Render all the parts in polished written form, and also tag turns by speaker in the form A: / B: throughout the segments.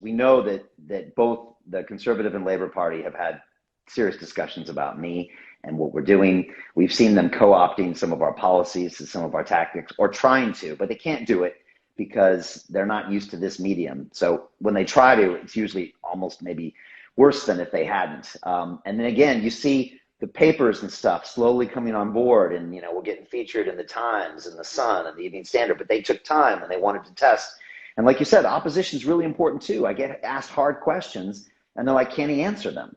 A: we know that both the Conservative and Labor Party have had serious discussions about me and what we're doing. We've seen them co-opting some of our policies and some of our tactics, or trying to, but they can't do it because they're not used to this medium. So when they try to, it's usually almost maybe worse than if they hadn't. And then again, you see the papers and stuff slowly coming on board, and we're getting featured in the Times and the Sun and the Evening Standard, but they took time and they wanted to test. And like you said, opposition is really important too. I get asked hard questions and they're like, can he answer them?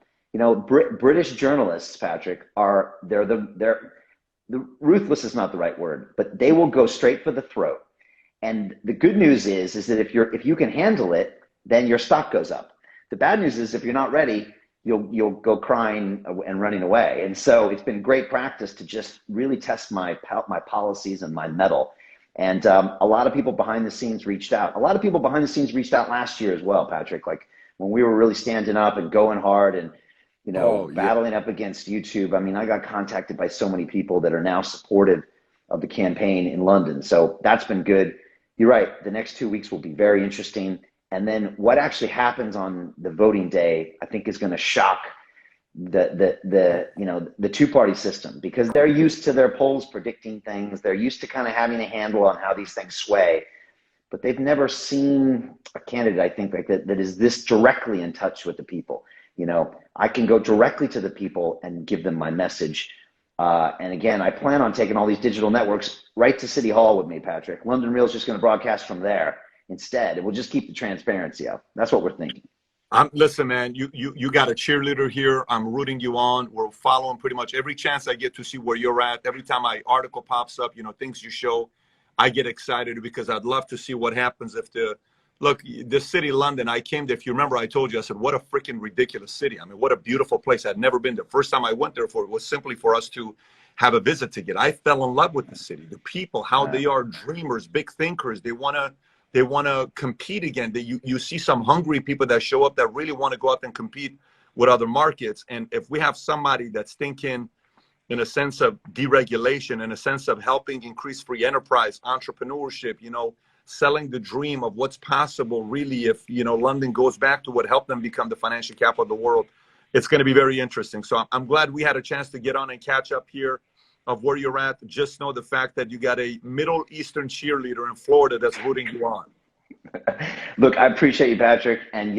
A: British journalists, Patrick, they're the ruthless is not the right word, but they will go straight for the throat. And the good news is that if you can handle it, then your stock goes up. The bad news is if you're not ready, you'll go crying and running away. And so it's been great practice to just really test my policies and my mettle. And a lot of people behind the scenes reached out. A lot of people behind the scenes reached out last year as well, Patrick. Like when we were really standing up and going hard and battling up against YouTube. I mean, I got contacted by so many people that are now supportive of the campaign in London. So that's been good. You're right. The next 2 weeks will be very interesting. And then what actually happens on the voting day, I think, is going to shock the two-party system, because they're used to their polls predicting things. They're used to kind of having a handle on how these things sway, but they've never seen a candidate, I think, like that is this directly in touch with the people. I can go directly to the people and give them my message. And again, I plan on taking all these digital networks right to City Hall with me, Patrick. London Real is just going to broadcast from there instead. And we'll just keep the transparency up. That's what we're thinking.
B: Listen, man, you got a cheerleader here. I'm rooting you on. We're following pretty much every chance I get to see where you're at. Every time my article pops up, things you show, I get excited because I'd love to see what happens if look, the city, London, I came there. If you remember, I told you, I said, what a freaking ridiculous city. I mean, what a beautiful place. I'd never been there. First time I went there was simply for us to have a visit ticket. I fell in love with the city, the people, how they are dreamers, big thinkers. They want to compete again. You see some hungry people that show up that really want to go out and compete with other markets. And if we have somebody that's thinking in a sense of deregulation, in a sense of helping increase free enterprise, entrepreneurship, selling the dream of what's possible, really, if London goes back to what helped them become the financial capital of the world, it's going to be very interesting. So I'm glad we had a chance to get on and catch up here of where you're at. Just know the fact that you got a Middle Eastern cheerleader in Florida that's rooting you on.
A: Look, I appreciate you, Patrick. And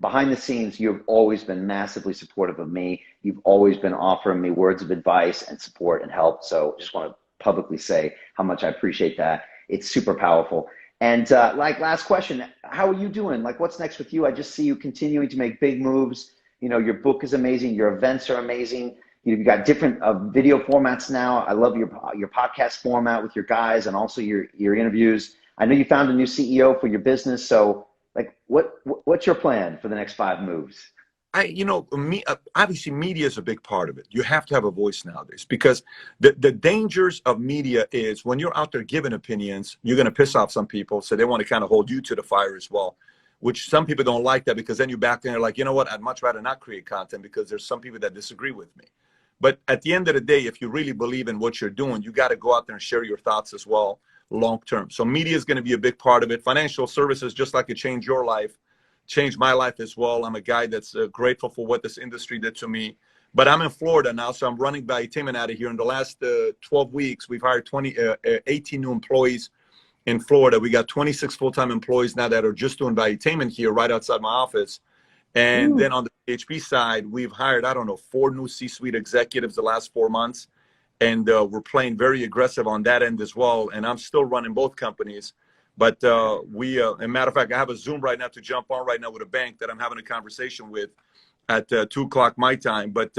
A: behind the scenes, you've always been massively supportive of me. You've always been offering me words of advice and support and help. So just want to publicly say how much I appreciate that. It's super powerful. And last question, how are you doing? Like, what's next with you? I just see you continuing to make big moves. Your book is amazing. Your events are amazing. You've got different video formats now. I love your podcast format with your guys and also your interviews. I know you found a new CEO for your business. So like, what's your plan for the next 5 moves?
B: Obviously media is a big part of it. You have to have a voice nowadays, because the dangers of media is when you're out there giving opinions, you're going to piss off some people. So they want to kind of hold you to the fire as well, which some people don't like that, because then you back there like, you know what, I'd much rather not create content because there's some people that disagree with me. But at the end of the day, if you really believe in what you're doing, you got to go out there and share your thoughts as well long term. So media is going to be a big part of it. Financial services, just like it changed your life, changed my life as well. I'm a guy that's grateful for what this industry did to me. But I'm in Florida now, so I'm running Valuetainment out of here. In the last 12 weeks, we've hired 18 new employees in Florida. We got 26 full-time employees now that are just doing Valuetainment here right outside my office. And then on the HP side, we've hired, 4 new C-suite executives the last 4 months. And we're playing very aggressive on that end as well. And I'm still running both companies. But as a matter of fact, I have a Zoom right now to jump on right now with a bank that I'm having a conversation with at 2 o'clock my time. But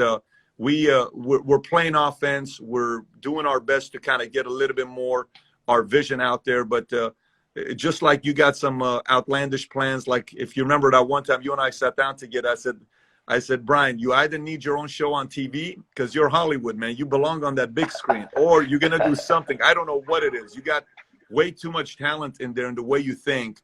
B: we're playing offense. We're doing our best to kind of get a little bit more our vision out there. But just like you got some outlandish plans, like if you remember that one time you and I sat down together, I said, Brian, you either need your own show on TV because you're Hollywood, man. You belong on that big screen, or you're going to do something. I don't know what it is. You got way too much talent in there in the way you think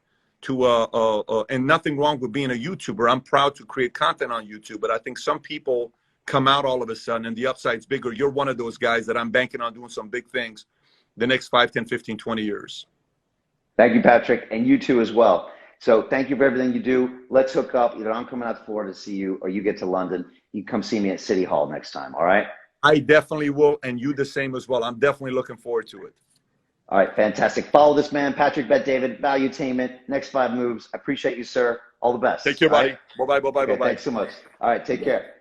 B: and nothing wrong with being a YouTuber. I'm proud to create content on YouTube, but I think some people come out all of a sudden and the upside's bigger. You're one of those guys that I'm banking on doing some big things the next 5, 10, 15, 20 years.
A: Thank you, Patrick. And you too as well. So thank you for everything you do. Let's hook up. Either I'm coming out to Florida to see you, or you get to London. You come see me at City Hall next time. All right.
B: I definitely will, and you the same as well. I'm definitely looking forward to it.
A: All right, fantastic. Follow this man, Patrick Bet-David, Valuetainment, Next 5 Moves. I appreciate you, sir. All the
B: Take
A: best.
B: care,
A: All right.
B: buddy. Bye-bye, bye-bye,
A: Okay,
B: bye-bye.
A: thanks so much. All right, take care.